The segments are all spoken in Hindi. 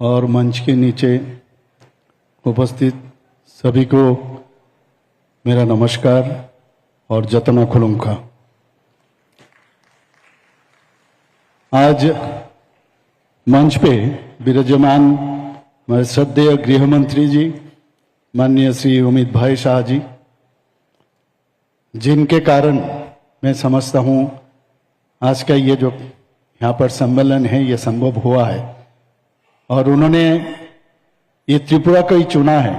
और मंच के नीचे उपस्थित सभी को मेरा नमस्कार और जतना खुलुमखा। आज मंच पे विराजमान हमारे श्रद्धेय गृह मंत्री जी माननीय श्री अमित भाई शाह जी, जिनके कारण मैं समझता हूँ आज का ये जो यहाँ पर सम्मेलन है ये संभव हुआ है। और उन्होंने ये त्रिपुरा को ही चुना है,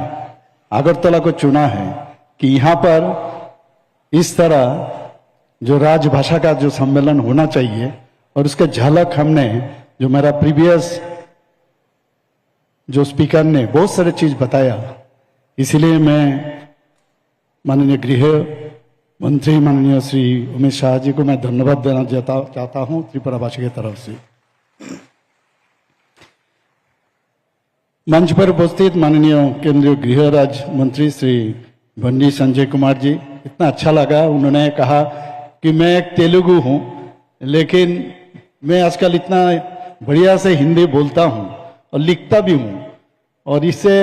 अगरतला को चुना है कि यहाँ पर इस तरह जो राजभाषा का जो सम्मेलन होना चाहिए, और उसका झलक हमने जो मेरा प्रीवियस जो स्पीकर ने बहुत सारे चीज बताया, इसलिए मैं माननीय गृह मंत्री माननीय श्री अमित शाह जी को मैं धन्यवाद देना चाहता हूं त्रिपुरा भाषा की तरफ से। मंच पर उपस्थित माननीय केंद्रीय गृह राज्य मंत्री श्री बंडी संजय कुमार जी, इतना अच्छा लगा, उन्होंने कहा कि मैं एक तेलुगु हूं लेकिन मैं आजकल इतना बढ़िया से हिंदी बोलता हूं और लिखता भी हूं, और इससे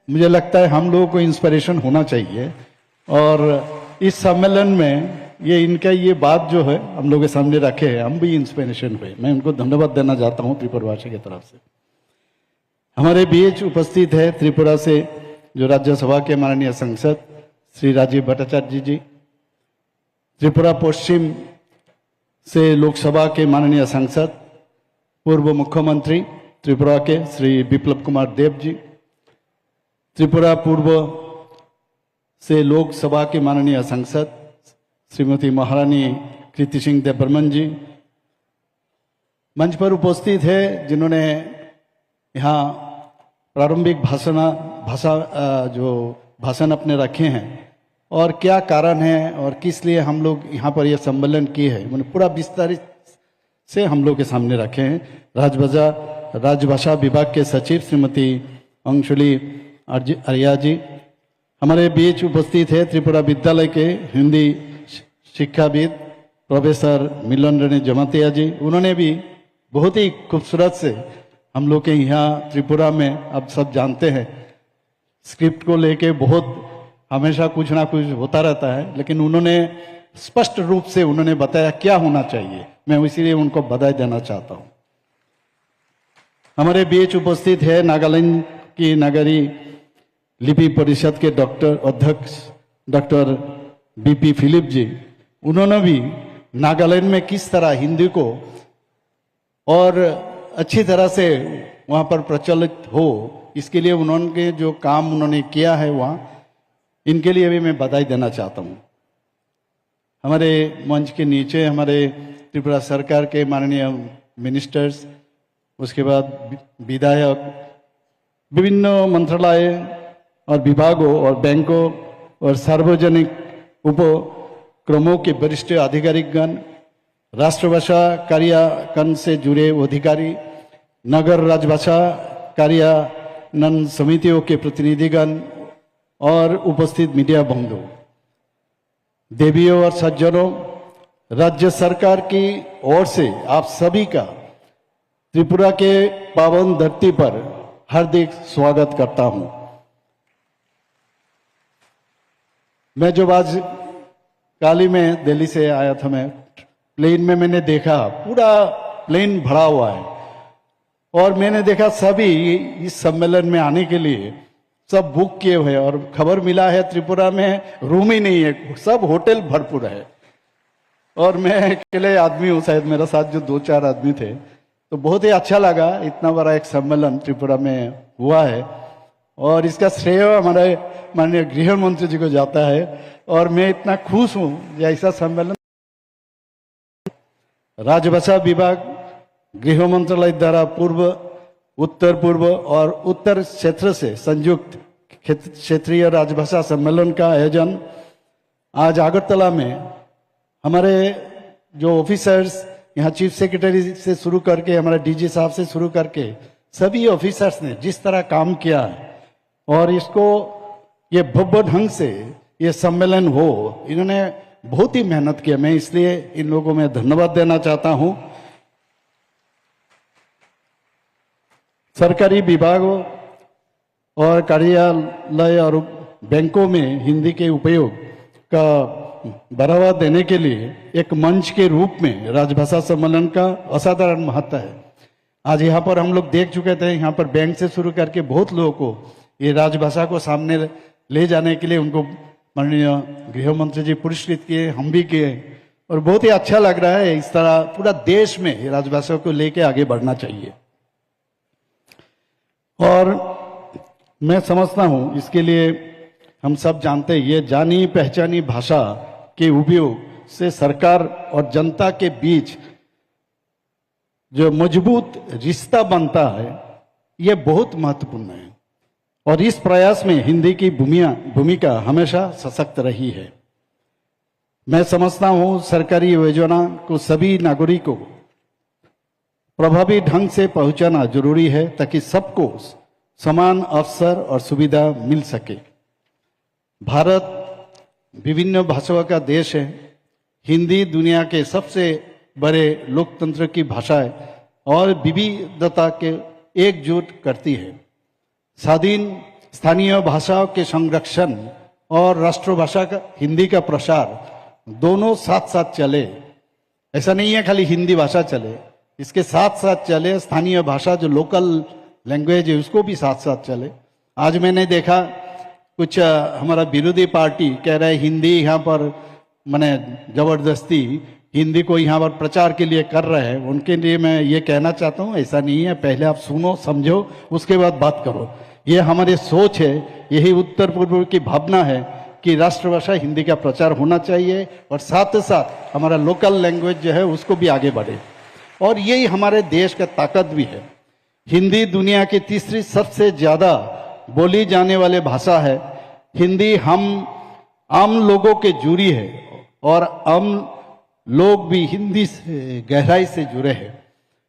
मुझे लगता है हम लोगों को इंस्पिरेशन होना चाहिए। और इस सम्मेलन में ये इनका ये बात जो है हम लोगों के सामने रखे हैं, हम भी इंस्पिरेशन हुए। मैं उनको धन्यवाद देना चाहता हूं त्रिपुरा भाषा की तरफ से। हमारे बीच उपस्थित है त्रिपुरा से जो राज्यसभा के माननीय सांसद श्री राजीव भट्टाचार्य जी, त्रिपुरा पश्चिम से लोकसभा के माननीय सांसद पूर्व मुख्यमंत्री त्रिपुरा के श्री विप्लव कुमार देव जी, त्रिपुरा पूर्व से लोकसभा के माननीय सांसद श्रीमती महारानी कृति सिंह देबबर्मन जी, मंच पर उपस्थित है जिन्होंने यहाँ प्रारंभिक भाषण अपने रखे हैं और क्या कारण है और किस लिए हम लोग यहाँ पर यह सम्मेलन किए हैं, मैंने पूरा विस्तारित से हम लोग के सामने रखे हैं। राजभाषा विभाग के सचिव श्रीमती अंशुली आर्या जी, हमारे बीच उपस्थित है त्रिपुरा विद्यालय के हिंदी शिक्षाविद प्रोफेसर मिलन रणे जमातिया जी, उन्होंने भी बहुत ही खूबसूरत से हम लोग के यहाँ त्रिपुरा में अब सब जानते हैं स्क्रिप्ट को लेके बहुत हमेशा कुछ ना कुछ होता रहता है, लेकिन उन्होंने स्पष्ट रूप से उन्होंने बताया क्या होना चाहिए। मैं इसीलिए उनको बधाई देना चाहता हूँ। हमारे बीच उपस्थित है नागालैंड की नगरीय लिपि परिषद के अध्यक्ष डॉक्टर बीपी फिलिप जी, उन्होंने भी नागालैंड में किस तरह हिंदी को और अच्छी तरह से वहाँ पर प्रचलित हो, इसके लिए उन्होंने जो काम उन्होंने किया है वहाँ, इनके लिए भी मैं बधाई देना चाहता हूँ। हमारे मंच के नीचे हमारे त्रिपुरा सरकार के माननीय मिनिस्टर्स, उसके बाद विधायक, विभिन्न मंत्रालय और विभागों और बैंकों और सार्वजनिक उपक्रमों के वरिष्ठ अधिकारीगण, राष्ट्रभाषा कार्यान्वयन से जुड़े अधिकारी, नगर राजभाषा कार्यान्वयन समितियों के प्रतिनिधिगण और उपस्थित मीडिया बंधु, देवियों और सज्जनों, राज्य सरकार की ओर से आप सभी का त्रिपुरा के पावन धरती पर हार्दिक स्वागत करता हूं। मैं जब आज काली में दिल्ली से आया था, मैं प्लेन में मैंने देखा पूरा प्लेन भरा हुआ है, और मैंने देखा सभी इस सम्मेलन में आने के लिए सब बुक किए हुए, और खबर मिला है त्रिपुरा में रूम ही नहीं है, सब होटल भरपूर है। और मैं अकेले आदमी हूँ, शायद मेरे साथ जो 2-4 आदमी थे, तो बहुत ही अच्छा लगा। इतना बड़ा एक सम्मेलन त्रिपुरा में हुआ है और इसका श्रेय हमारे माननीय गृह मंत्री जी को जाता है, और मैं इतना खुश हूँ कि ऐसा सम्मेलन राजभाषा विभाग गृह मंत्रालय द्वारा पूर्व, उत्तर पूर्व और उत्तर क्षेत्र से संयुक्त क्षेत्रीय राजभाषा सम्मेलन का आयोजन आज अगरतला में हमारे जो ऑफिसर्स यहाँ चीफ सेक्रेटरी से शुरू करके हमारे डीजी साहब से शुरू करके सभी ऑफिसर्स ने जिस तरह काम किया है, और इसको ये भव्य ढंग से ये सम्मेलन हो, इन्होंने बहुत ही मेहनत किया। मैं इसलिए इन लोगों को मैं धन्यवाद देना चाहता हूँ। सरकारी विभागों और कार्यालय और बैंकों में हिंदी के उपयोग का बढ़ावा देने के लिए एक मंच के रूप में राजभाषा सम्मेलन का असाधारण महत्व है। आज यहाँ पर हम लोग देख चुके थे, यहाँ पर बैंक से शुरू करके बहुत लोगों को ये राजभाषा को सामने ले जाने के लिए उनको माननीय गृह मंत्री जी पुरस्कृत किए, हम भी किए, और बहुत ही अच्छा लग रहा है। इस तरह पूरा देश में राजभाषा को लेके आगे बढ़ना चाहिए। और मैं समझता हूँ इसके लिए हम सब जानते हैं, ये जानी पहचानी भाषा के उपयोग से सरकार और जनता के बीच जो मजबूत रिश्ता बनता है, ये बहुत महत्वपूर्ण है। और इस प्रयास में हिंदी की भूमिका हमेशा सशक्त रही है। मैं समझता हूं सरकारी योजना को सभी नागरिकों को प्रभावी ढंग से पहुंचाना जरूरी है, ताकि सबको समान अवसर और सुविधा मिल सके। भारत विभिन्न भाषाओं का देश है। हिंदी दुनिया के सबसे बड़े लोकतंत्र की भाषा है और विविधता के एकजुट करती है। स्वाधीन स्थानीय भाषाओं के संरक्षण और राष्ट्रभाषा का हिंदी का प्रसार दोनों साथ साथ चले। ऐसा नहीं है खाली हिंदी भाषा चले, इसके साथ साथ चले स्थानीय भाषा जो लोकल लैंग्वेज है उसको भी साथ साथ चले। आज मैंने देखा कुछ हमारा विरोधी पार्टी कह रहा है हिंदी यहाँ पर मैंने जबरदस्ती हिंदी को यहाँ पर प्रचार के लिए कर रहे हैं। उनके लिए मैं ये कहना चाहता हूँ ऐसा नहीं है, पहले आप सुनो समझो उसके बाद बात करो। ये हमारी सोच है, यही उत्तर पूर्व की भावना है कि राष्ट्रभाषा हिंदी का प्रचार होना चाहिए और साथ साथ हमारा लोकल लैंग्वेज जो है उसको भी आगे बढ़े। और यही हमारे देश का ताकत भी है। हिंदी दुनिया की तीसरी सबसे ज्यादा बोली जाने वाले भाषा है। हिंदी हम आम लोगों के जुड़ी है और आम लोग भी हिंदी से गहराई से जुड़े हैं।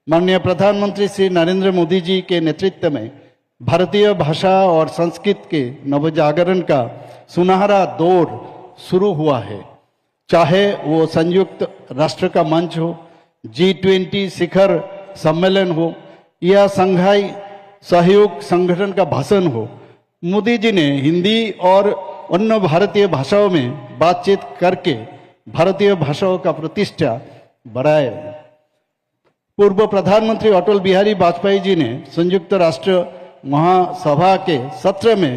माननीय प्रधानमंत्री श्री नरेंद्र मोदी जी के नेतृत्व में भारतीय भाषा और संस्कृत के नवजागरण का सुनहरा दौर शुरू हुआ है। चाहे वो संयुक्त राष्ट्र का मंच हो, G20 शिखर सम्मेलन हो या संघाई सहयोग संगठन का भाषण हो, मोदी जी ने हिंदी और अन्य भारतीय भाषाओं में बातचीत करके भारतीय भाषाओं का प्रतिष्ठा बढ़ाए। पूर्व प्रधानमंत्री अटल बिहारी वाजपेयी जी ने संयुक्त राष्ट्र महासभा के सत्र में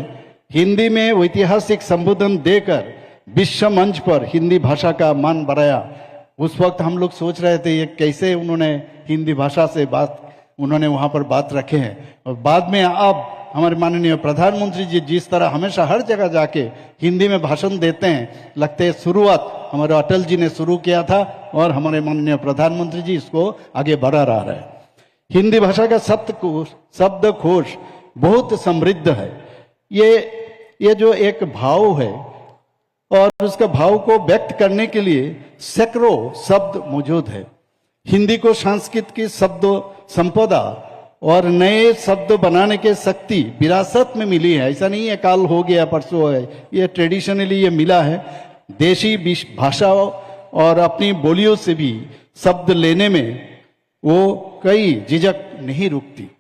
हिंदी में ऐतिहासिक संबोधन देकर विश्व मंच पर हिंदी भाषा का मान बढ़ाया। उस वक्त हम लोग सोच रहे थे ये कैसे उन्होंने हिंदी भाषा से उन्होंने वहां पर बात रखे हैं। और बाद में अब हमारे माननीय प्रधानमंत्री जी जिस तरह हमेशा हर जगह जाके हिंदी में भाषण देते हैं, लगते है शुरुआत हमारे अटल जी ने शुरू किया था और हमारे माननीय प्रधानमंत्री जी इसको आगे बढ़ा रहा है। हिंदी भाषा का शब्दकोश बहुत समृद्ध है। ये जो एक भाव है और उसका भाव को व्यक्त करने के लिए सैकड़ों शब्द मौजूद है। हिंदी को संस्कृत की शब्द संपदा और नए शब्द बनाने के शक्ति विरासत में मिली है। ऐसा नहीं है काल हो गया परसों है, ये ट्रेडिशनली ये मिला है। देशी भाषाओं और अपनी बोलियों से भी शब्द लेने में वो कई झिझक नहीं रुकती।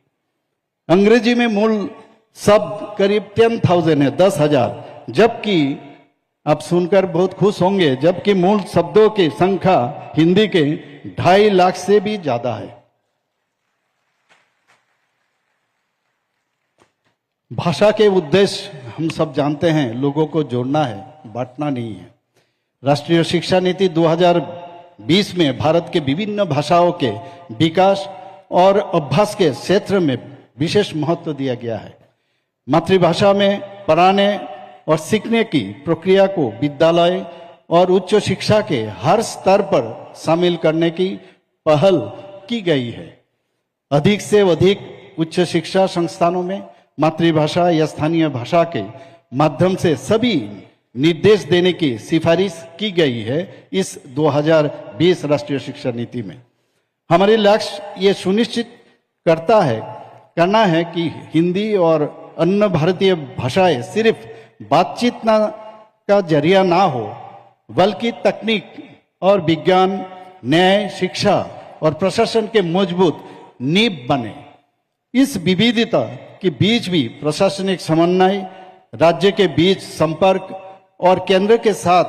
अंग्रेजी में मूल शब्द करीब 10,000 है, 10,000, जबकि आप सुनकर बहुत खुश होंगे, जबकि मूल शब्दों की संख्या हिंदी के 2.5 लाख से भी ज्यादा है। भाषा के उद्देश्य हम सब जानते हैं, लोगों को जोड़ना है, बांटना नहीं है। राष्ट्रीय शिक्षा नीति 2020 में भारत के विभिन्न भाषाओं के विकास और अभ्यास के क्षेत्र में विशेष महत्व दिया गया है। मातृभाषा में पढ़ाने और सीखने की प्रक्रिया को विद्यालय और उच्च शिक्षा के हर स्तर पर शामिल करने की पहल की गई है। अधिक से अधिक उच्च शिक्षा संस्थानों में मातृभाषा या स्थानीय भाषा के माध्यम से सभी निर्देश देने की सिफारिश की गई है इस 2020 राष्ट्रीय शिक्षा नीति में। हमारे लक्ष्य ये सुनिश्चित करना है कि हिंदी और अन्य भारतीय भाषाएं सिर्फ बातचीत का जरिया ना हो, बल्कि तकनीक और विज्ञान, न्याय, शिक्षा और प्रशासन के मजबूत नींव बने। इस विविधता के बीच भी प्रशासनिक समन्वय, राज्य के बीच संपर्क और केंद्र के साथ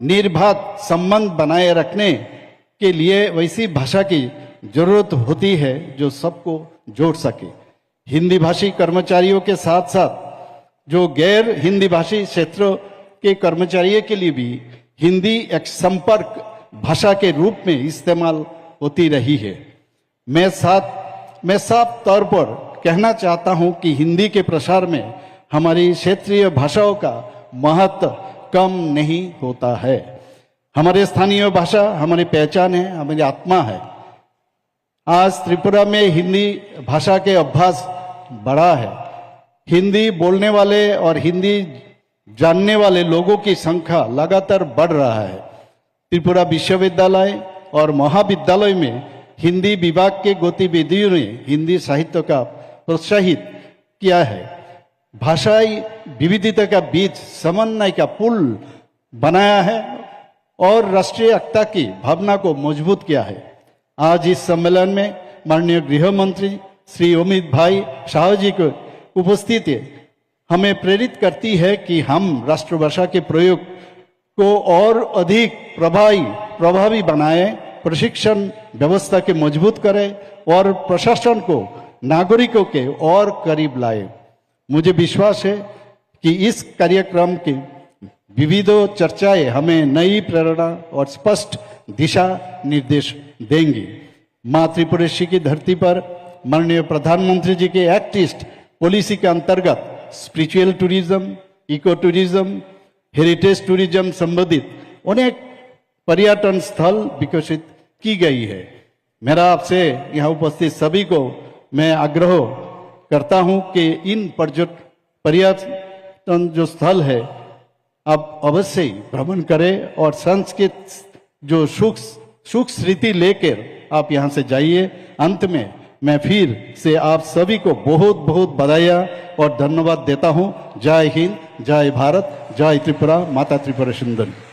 निर्बाध संबंध बनाए रखने के लिए वैसी भाषा की जरूरत होती है जो सबको जोड़ सके। हिंदी भाषी कर्मचारियों के साथ साथ जो गैर हिंदी भाषी क्षेत्रों के कर्मचारियों के लिए भी हिंदी एक संपर्क भाषा के रूप में इस्तेमाल होती रही है। मैं साफ तौर पर कहना चाहता हूं कि हिंदी के प्रसार में हमारी क्षेत्रीय भाषाओं का महत्व कम नहीं होता है। हमारे स्थानीय भाषा हमारी पहचान है, हमारी आत्मा है। आज त्रिपुरा में हिंदी भाषा के अभ्यास बढ़ा है। हिंदी बोलने वाले और हिंदी जानने वाले लोगों की संख्या लगातार बढ़ रहा है। त्रिपुरा विश्वविद्यालय और महाविद्यालय में हिंदी विभाग के गतिविधियों ने हिंदी साहित्य का प्रोत्साहित किया है। भाषाई विविधता का बीच समन्वय का पुल बनाया है और राष्ट्रीय एकता की भावना को मजबूत किया है। आज इस सम्मेलन में माननीय गृह मंत्री श्री अमित भाई शाह जी की उपस्थिति हमें प्रेरित करती है कि हम राष्ट्रभाषा के प्रयोग को और अधिक प्रभावी बनाए, प्रशिक्षण व्यवस्था के मजबूत करें और प्रशासन को नागरिकों के और करीब लाए। मुझे विश्वास है कि इस कार्यक्रम की विविध चर्चाएं हमें नई प्रेरणा और स्पष्ट दिशा निर्देश देंगी। माँ त्रिपुरेश्वरी की धरती पर माननीय प्रधानमंत्री जी के एक्ट ईस्ट पॉलिसी के अंतर्गत spiritual tourism, eco tourism, heritage tourism संबंधित अनेक पर्यटन स्थल विकसित की गई है। मेरा आपसे यहाँ उपस्थित सभी को मैं आग्रह करता हूँ कि इन पर्यटन जो स्थल है आप अवश्य भ्रमण करें और संस्कृत जो सुख स्मृति लेकर आप यहाँ से जाइए। अंत में मैं फिर से आप सभी को बहुत बहुत बधाइयाँ और धन्यवाद देता हूँ। जय हिंद, जय भारत, जय त्रिपुरा, माता त्रिपुरा सुंदरी।